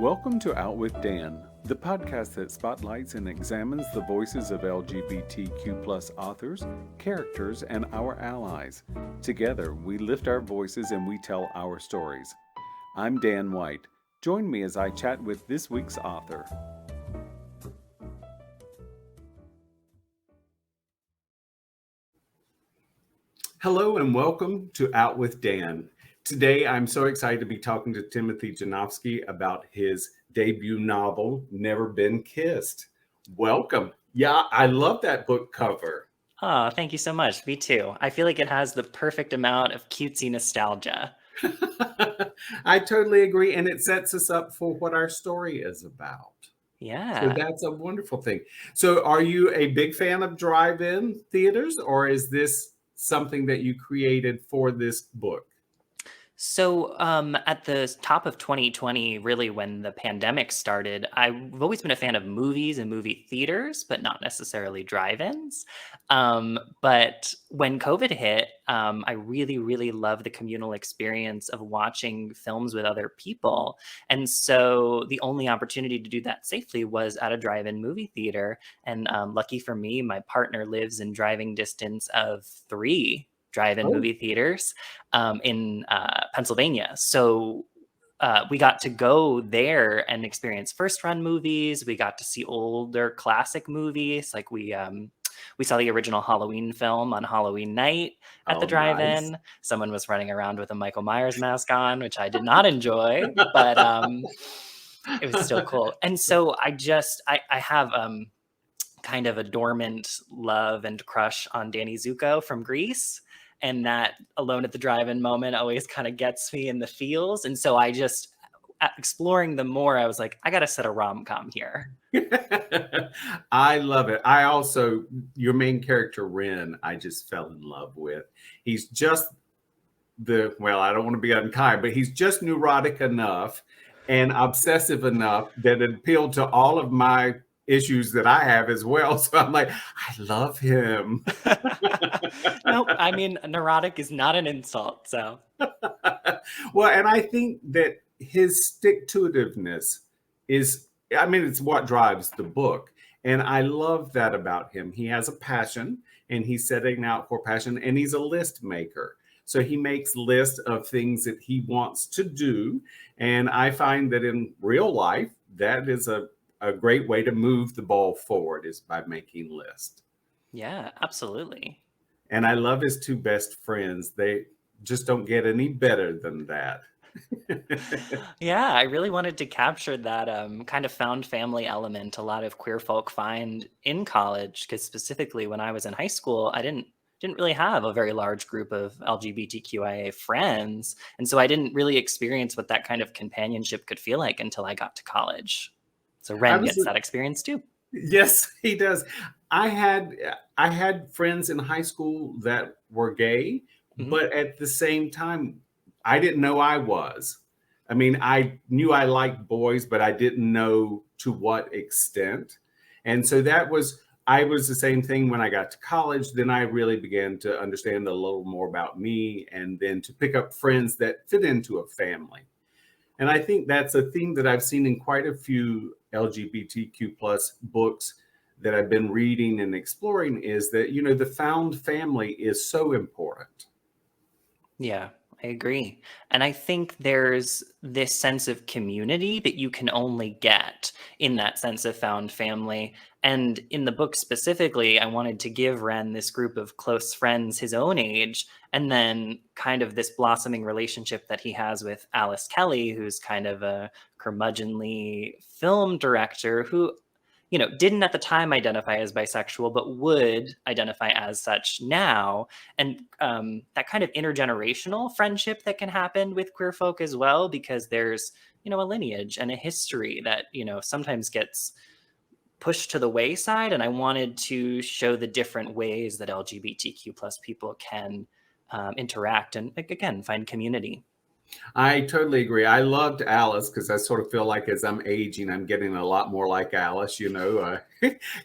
Welcome to Out with Dan, the podcast that spotlights and examines the voices of LGBTQ+ authors, characters, and our allies. Together, we lift our voices and we tell our stories. I'm Dan White. Join me as I chat with this week's author. Hello and welcome to Out with Dan. Today, I'm so excited to be talking to Timothy Janovsky about his debut novel, Never Been Kissed. Welcome. Yeah, I love that book cover. Oh, thank you so much. Me too. I feel like it has the perfect amount of cutesy nostalgia. I totally agree. And it sets us up for what our story is about. Yeah. So that's a wonderful thing. So are you a big fan of drive-in theaters, or is this something that you created for this book? So at the top of 2020, really when the pandemic started, I've always been a fan of movies and movie theaters, but not necessarily drive-ins. But when COVID hit, I really, really love the communal experience of watching films with other people. And so the only opportunity to do that safely was at a drive-in movie theater. And lucky for me, my partner lives in driving distance of 3 drive-in movie theaters in Pennsylvania. So we got to go there and experience first-run movies. We got to see older classic movies. Like we saw the original Halloween film on Halloween night at the drive-in. Nice. Someone was running around with a Michael Myers mask on, which I did not enjoy, but it was still cool. And so I have kind of a dormant love and crush on Danny Zuko from Grease. And that Alone at the Drive-In moment always kind of gets me in the feels. And so I just, exploring them more, I was like, I got to set a rom-com here. I love it. Your main character, Ren, I just fell in love with. He's just I don't want to be unkind, but he's just neurotic enough and obsessive enough that it appealed to all of my issues that I have as well. So I'm like, I love him. Nope. I mean, neurotic is not an insult. So, well, and I think that his stick-to-itiveness it's what drives the book. And I love that about him. He has a passion and he's setting out for passion, and he's a list maker. So he makes lists of things that he wants to do. And I find that in real life, that is a great way to move the ball forward, is by making lists. Yeah, absolutely. And I love his 2 best friends. They just don't get any better than that. Yeah, I really wanted to capture that kind of found family element a lot of queer folk find in college, because specifically when I was in high school, I didn't really have a very large group of LGBTQIA friends. And so I didn't really experience what that kind of companionship could feel like until I got to college. So Ren gets that experience too. Yes, he does. I had friends in high school that were gay, but at the same time, I didn't know I was. I mean, I knew I liked boys, but I didn't know to what extent. And so I was the same thing when I got to college. Then I really began to understand a little more about me, and then to pick up friends that fit into a family. And I think that's a theme that I've seen in quite a few LGBTQ+ books that I've been reading and exploring, is that, the found family is so important. Yeah, I agree. And I think there's this sense of community that you can only get in that sense of found family. And in the book specifically, I wanted to give Ren this group of close friends his own age, and then kind of this blossoming relationship that he has with Alice Kelly, who's kind of a curmudgeonly film director who, didn't at the time identify as bisexual, but would identify as such now. And that kind of intergenerational friendship that can happen with queer folk as well, because there's, a lineage and a history that, sometimes gets pushed to the wayside. And I wanted to show the different ways that LGBTQ+ people can interact and, again, find community. I totally agree. I loved Alice because I sort of feel like as I'm aging, I'm getting a lot more like Alice,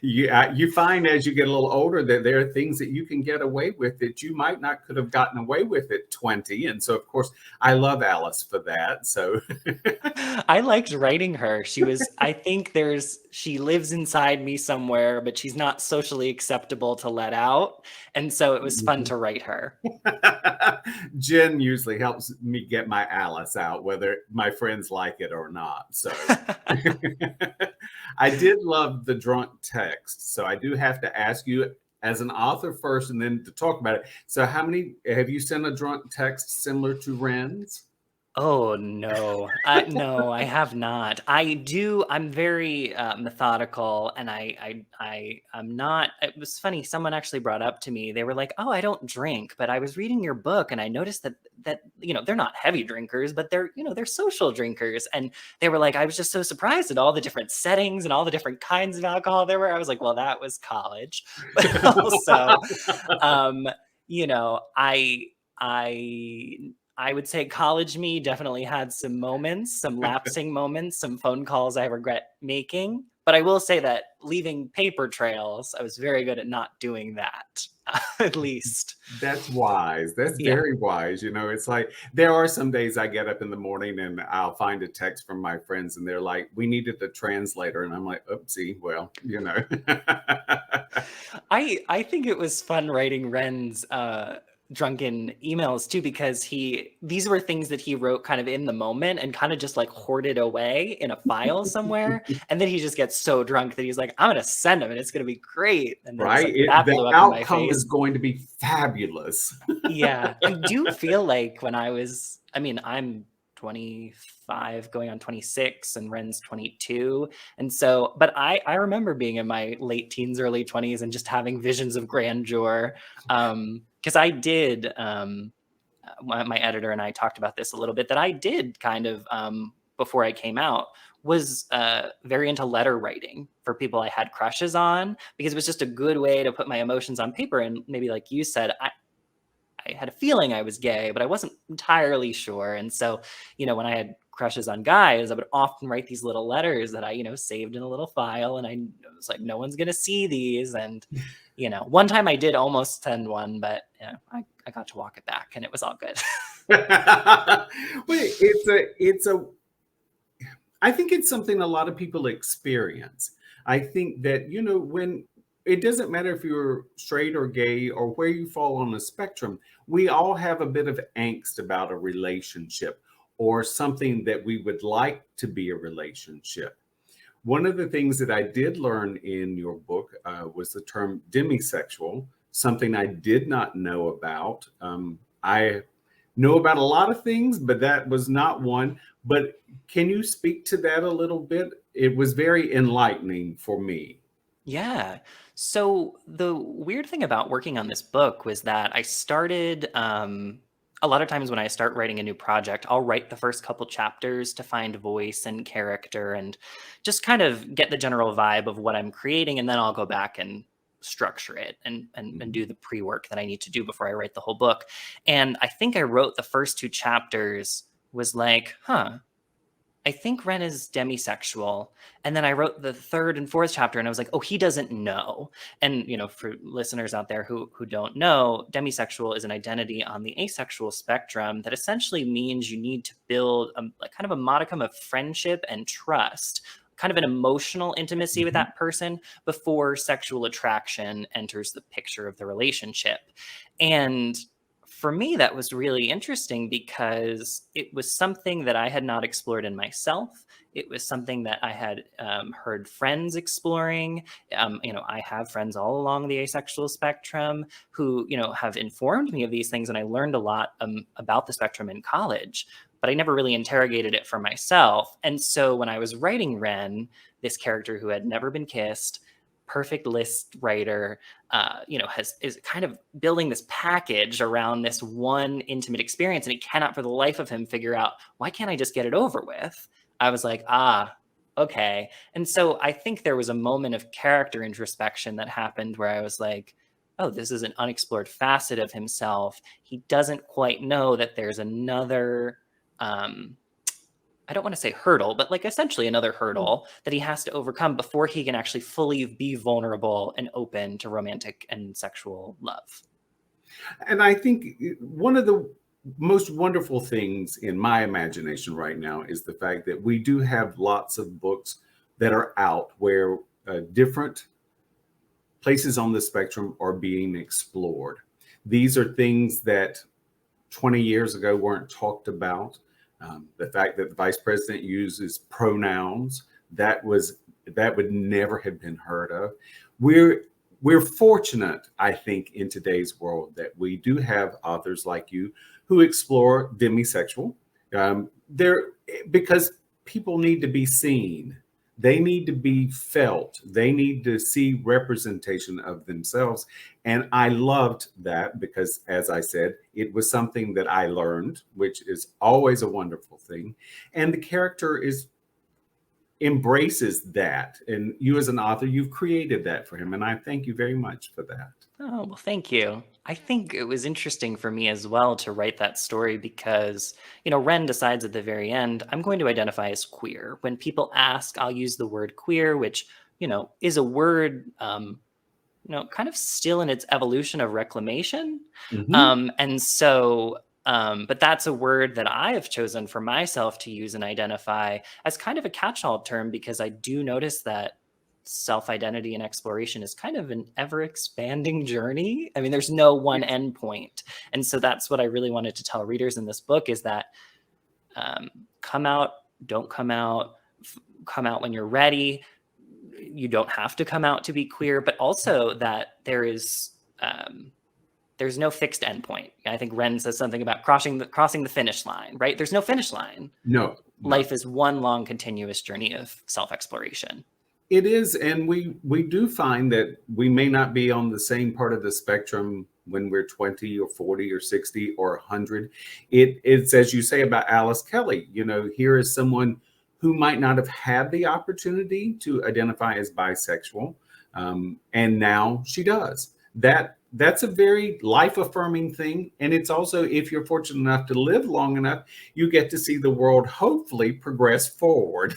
You find as you get a little older that there are things that you can get away with that you might not could have gotten away with at 20. And so, of course, I love Alice for that. So, I liked writing her. I think she lives inside me somewhere, but she's not socially acceptable to let out. And so it was fun to write her. Jen usually helps me get my Alice out, whether my friends like it or not. So, I did love the drunk text. So, I do have to ask you as an author first and then to talk about it. So, how many have you sent a drunk text similar to Ren's? Oh no, no, I have not. I'm very methodical, and I'm not. It was funny. Someone actually brought up to me. They were like, "Oh, I don't drink, but I was reading your book, and I noticed that they're not heavy drinkers, but they're social drinkers." And they were like, "I was just so surprised at all the different settings and all the different kinds of alcohol there were." I was like, "Well, that was college," but also, um, you know, I would say college me definitely had some moments, some lapsing moments, some phone calls I regret making. But I will say that leaving paper trails, I was very good at not doing that, at least. That's wise. That's Yeah. very wise. It's like there are some days I get up in the morning and I'll find a text from my friends and they're like, we needed a translator. And I'm like, oopsie, well. I think it was fun writing Ren's drunken emails too, because these were things that he wrote kind of in the moment and kind of just like hoarded away in a file somewhere. And then he just gets so drunk that he's like, I'm gonna send them and it's gonna be great. And then it's Right? like that The blew up in my outcome face. is going to be fabulous. Yeah. I do feel like I'm 25 going on 26 and Ren's 22. And so, but I remember being in my late teens, early 20s and just having visions of grandeur. Because I did, my editor and I talked about this a little bit, that I did kind of, before I came out, was very into letter writing for people I had crushes on, because it was just a good way to put my emotions on paper. And maybe like you said, I had a feeling I was gay, but I wasn't entirely sure. And so, when I had crushes on guys, I would often write these little letters that I, saved in a little file. And I was like, no one's going to see these. And, one time I did almost send one, but I got to walk it back and it was all good. Well, I think it's something a lot of people experience. I think that, when it doesn't matter if you're straight or gay or where you fall on the spectrum, we all have a bit of angst about a relationship or something that we would like to be a relationship. One of the things that I did learn in your book was the term demisexual, something I did not know about. I know about a lot of things, but that was not one. But can you speak to that a little bit? It was very enlightening for me. Yeah. So the weird thing about working on this book was that I started, a lot of times when I start writing a new project, I'll write the first couple chapters to find voice and character and just kind of get the general vibe of what I'm creating. And then I'll go back and structure it and do the pre-work that I need to do before I write the whole book. And I think I wrote the first two chapters, was like, I think Ren is demisexual. And then I wrote the third and fourth chapter and I was like, oh, he doesn't know. And, for listeners out there who don't know, demisexual is an identity on the asexual spectrum that essentially means you need to build like kind of a modicum of friendship and trust, kind of an emotional intimacy with that person before sexual attraction enters the picture of the relationship. And for me, that was really interesting because it was something that I had not explored in myself. It was something that I had heard friends exploring. I have friends all along the asexual spectrum who, have informed me of these things. And I learned a lot about the spectrum in college, but I never really interrogated it for myself. And so when I was writing Ren, this character who had never been kissed, perfect list writer, is kind of building this package around this one intimate experience, and he cannot for the life of him figure out, why can't I just get it over with? I was like, okay. And so I think there was a moment of character introspection that happened where I was like, oh, this is an unexplored facet of himself. He doesn't quite know that there's another I don't want to say hurdle, but like essentially another hurdle that he has to overcome before he can actually fully be vulnerable and open to romantic and sexual love. And I think one of the most wonderful things in my imagination right now is the fact that we do have lots of books that are out where different places on the spectrum are being explored. These are things that 20 years ago weren't talked about. The fact that the vice president uses pronouns, that would never have been heard of. We're we're fortunate, I think, in today's world that we do have authors like you who explore demisexual. There because people need to be seen. They need to be felt. They need to see representation of themselves. And I loved that because, as I said, it was something that I learned, which is always a wonderful thing. And the character is embraces that. And you, as an author, you've created that for him. And I thank you very much for that. Oh, well, thank you. I think it was interesting for me as well to write that story because, Ren decides at the very end, I'm going to identify as queer. When people ask, I'll use the word queer, which, is a word, kind of still in its evolution of reclamation. Mhm. And so, but that's a word that I have chosen for myself to use and identify as kind of a catch-all term because I do notice that self-identity and exploration is kind of an ever-expanding journey. I mean, there's no one Yes. end point. And so that's what I really wanted to tell readers in this book is that come out, don't come out, come out when you're ready. You don't have to come out to be queer, but also that there's no fixed endpoint. I think Ren says something about crossing the finish line, right? There's no finish line. No, no. Life is one long continuous journey of self-exploration. It is, and we do find that we may not be on the same part of the spectrum when we're 20 or 40 or 60 or 100. It's as you say about Alice Kelly, here is someone who might not have had the opportunity to identify as bisexual, and now she does. That's a very life affirming thing. And it's also, if you're fortunate enough to live long enough, you get to see the world hopefully progress forward.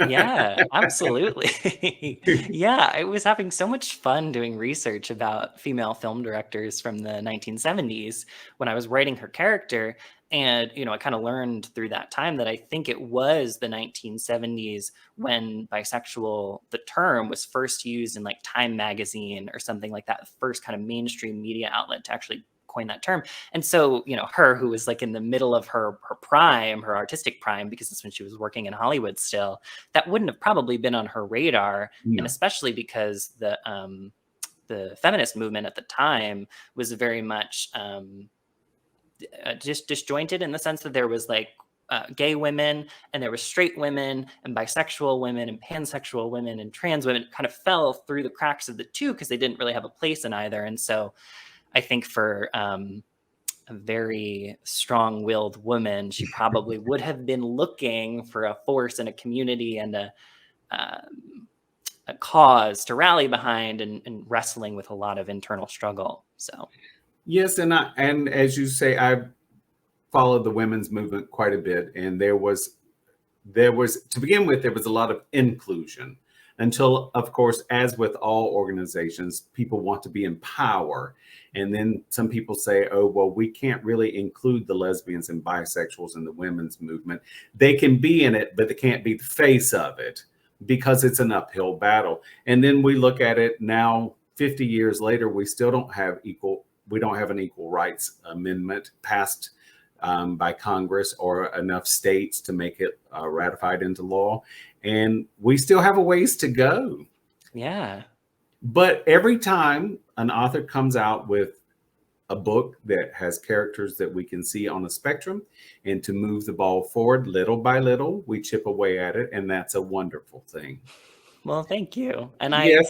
Yeah, absolutely. Yeah, I was having so much fun doing research about female film directors from the 1970s when I was writing her character. And, I kind of learned through that time that I think it was the 1970s when bisexual, the term was first used in like Time magazine or something like that, first kind of mainstream media outlet to actually coin that term. And so, her who was like in the middle of her prime, her artistic prime, because that's when she was working in Hollywood still, that wouldn't have probably been on her radar. And No. especially because the feminist movement at the time was very much just disjointed in the sense that there was like gay women and there was straight women and bisexual women and pansexual women and trans women kind of fell through the cracks of the two because they didn't really have a place in either. And so I think for a very strong-willed woman, she probably would have been looking for a force and a community and a cause to rally behind and wrestling with a lot of internal struggle. So Yes, and as you say, I've followed the women's movement quite a bit, and there was to begin with there was a lot of inclusion until, of course, as with all organizations, people want to be in power, and then some people say, oh well, we can't really include the lesbians and bisexuals in the women's movement. They can be in it, but they can't be the face of it because it's an uphill battle. And then we look at it now 50 years later, we still don't have an equal rights amendment passed by Congress or enough states to make it ratified into law. And we still have a ways to go. yeah. But every time an author comes out with a book that has characters that we can see on a spectrum and to move the ball forward little by little, we chip away at it. And that's a wonderful thing. Well, thank you. And I Yes.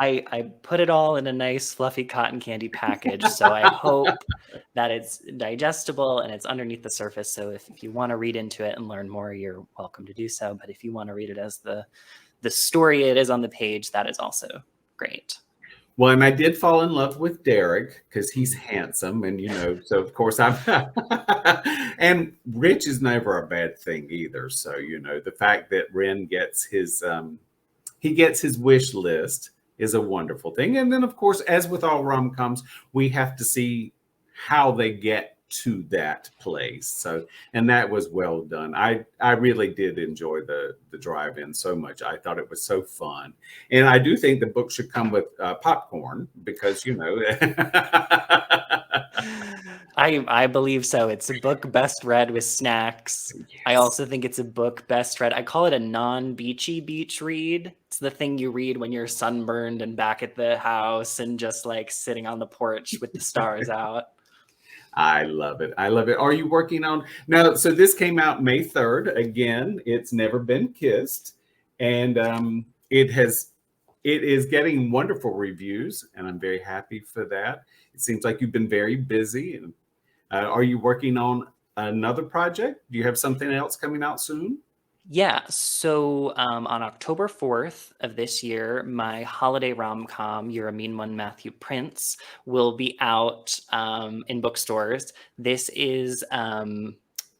I put it all in a nice fluffy cotton candy package. So I hope that it's digestible and it's underneath the surface. So if you want to read into it and learn more, you're welcome to do so. But if you want to read it as the story it is on the page, that is also great. Well, and I did fall in love with Derek because he's handsome, and so of course I'm. And rich is never a bad thing either. So the fact that Ren gets his wish list is a wonderful thing. And then, of course, as with all rom-coms, we have to see how they get to that place. So, and that was well done. I really did enjoy the drive-in so much. I thought it was so fun. And I do think the book should come with popcorn because, I believe so. It's a book best read with snacks. Yes. I also think it's a book best read. I call it a non-beachy beach read. It's the thing you read when you're sunburned and back at the house and just like sitting on the porch with the stars out. I love it. I love it. Are you working on now? So this came out May 3rd. Again, It's Never Been Kissed. And it is getting wonderful reviews, and I'm very happy for that. It seems like you've been very busy. And are you working on another project? Do you have something else coming out soon? Yeah, so on October 4th of this year, my holiday rom-com, You're a Mean One, Matthew Prince, will be out in bookstores. This is,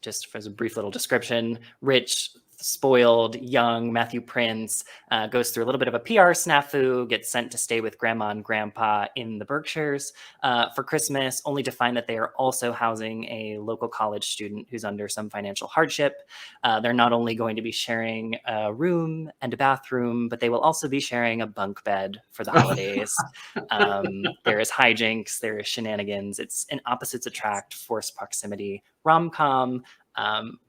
just for a brief little description, rich, spoiled, young Matthew Prince goes through a little bit of a PR snafu, gets sent to stay with grandma and grandpa in the Berkshires for Christmas, only to find that they are also housing a local college student who's under some financial hardship. They're not only going to be sharing a room and a bathroom, but they will also be sharing a bunk bed for the holidays. There is hijinks, there is shenanigans. It's an opposites attract, forced proximity rom-com,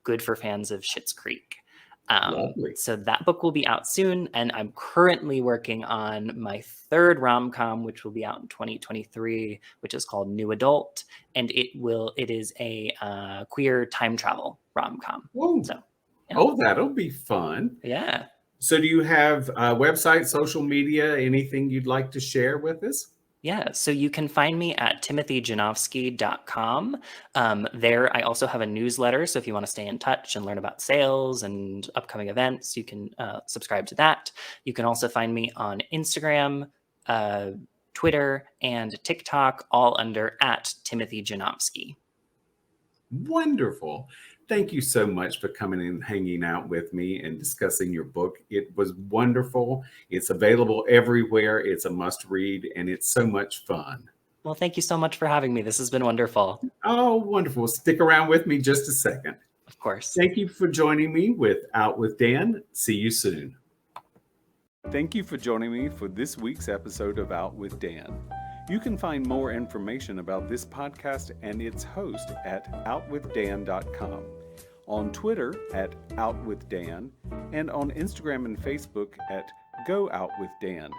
good for fans of Schitt's Creek. So that book will be out soon, and I'm currently working on my third rom-com, which will be out in 2023, which is called New Adult, and it is a queer time travel rom-com. So, yeah. Oh, that'll be fun. Yeah. So do you have a website, social media, anything you'd like to share with us? Yeah, so you can find me at timothyjanovsky.com. There, I also have a newsletter. So if you want to stay in touch and learn about sales and upcoming events, you can subscribe to that. You can also find me on Instagram, Twitter, and TikTok, all under at Timothy Janovsky. Wonderful. Thank you so much for coming and hanging out with me and discussing your book. It was wonderful. It's available everywhere. It's a must read, and it's so much fun. Well, thank you so much for having me. This has been wonderful. Oh, wonderful. Stick around with me just a second. Of course. Thank you for joining me with Out with Dan. See you soon. Thank you for joining me for this week's episode of Out with Dan. You can find more information about this podcast and its host at OutWithDan.com, on Twitter at OutWithDan, and on Instagram and Facebook at GoOutWithDan.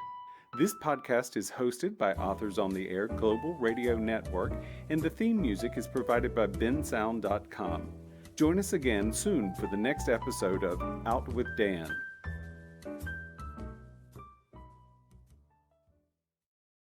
This podcast is hosted by Authors on the Air Global Radio Network, and the theme music is provided by bensound.com. Join us again soon for the next episode of Out with Dan.